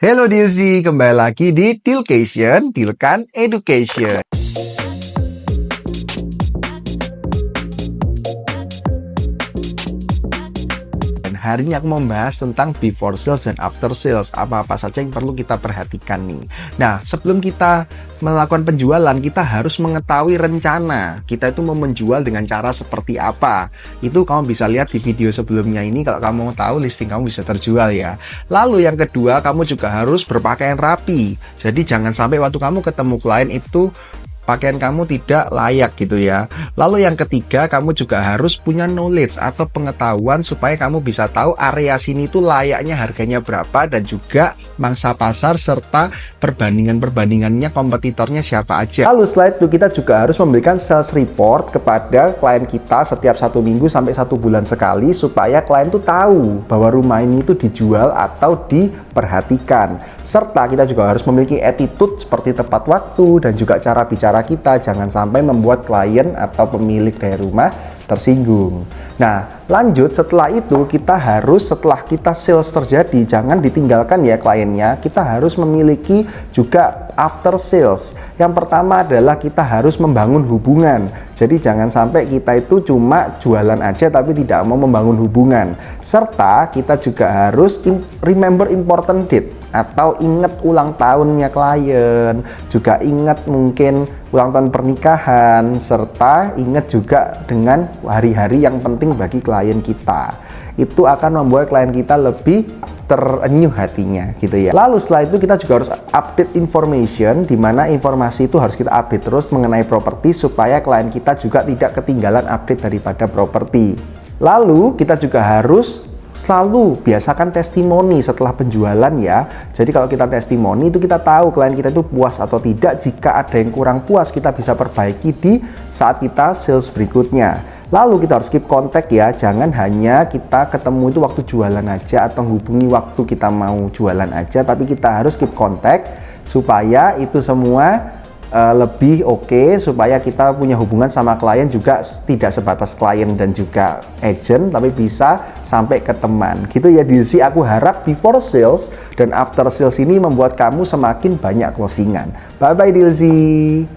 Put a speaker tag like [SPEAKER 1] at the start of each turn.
[SPEAKER 1] Hello Dilzy, kembali lagi di Dealcation, Dealkan Education. Dan hari ini aku membahas tentang before sales dan after sales. Apa-apa saja yang perlu kita perhatikan nih. Nah, sebelum kita melakukan penjualan, kita harus mengetahui rencana. Kita itu mau menjual dengan cara seperti apa. Itu kamu bisa lihat di video sebelumnya ini. Kalau kamu mau tahu, listing kamu bisa terjual ya. Lalu yang kedua, kamu juga harus berpakaian rapi. Jadi jangan sampai waktu kamu ketemu klien itu pakaian kamu tidak layak gitu ya. Lalu yang ketiga, kamu juga harus punya knowledge atau pengetahuan supaya kamu bisa tahu area sini itu layaknya harganya berapa, dan juga mangsa pasar serta perbandingannya kompetitornya siapa aja. Lalu setelah itu kita juga harus memberikan sales report kepada klien kita setiap 1 minggu sampai 1 bulan sekali, supaya klien tuh tahu bahwa rumah ini itu dijual atau diperhatikan. Serta kita juga harus memiliki attitude seperti tepat waktu dan juga cara bicara kita, jangan sampai membuat klien atau pemilik dari rumah tersinggung. Nah, lanjut setelah itu setelah kita sales terjadi, jangan ditinggalkan ya kliennya. Kita harus memiliki juga after sales. Yang pertama adalah kita harus membangun hubungan. Jadi jangan sampai kita itu cuma jualan aja tapi tidak mau membangun hubungan. Serta kita juga harus remember important date, atau ingat ulang tahunnya klien, juga ingat mungkin ulang tahun pernikahan, serta ingat juga dengan hari-hari yang penting bagi klien kita. Itu akan membuat klien kita lebih terenyuh hatinya gitu ya. Lalu setelah itu kita juga harus update information, di mana informasi itu harus kita update terus mengenai properti supaya klien kita juga tidak ketinggalan update daripada properti. Lalu kita juga harus selalu biasakan testimoni setelah penjualan ya. Jadi kalau kita testimoni itu kita tahu klien kita itu puas atau tidak. Jika ada yang kurang puas, kita bisa perbaiki di saat kita sales berikutnya. Lalu kita harus keep kontak ya. Jangan hanya kita ketemu itu waktu jualan aja atau hubungi waktu kita mau jualan aja, tapi kita harus keep kontak supaya itu semua lebih oke, supaya kita punya hubungan sama klien juga tidak sebatas klien dan juga agent, tapi bisa sampai ke teman gitu ya Dilzy. Aku harap before sales dan after sales ini membuat kamu semakin banyak closingan. Bye bye Dilzy.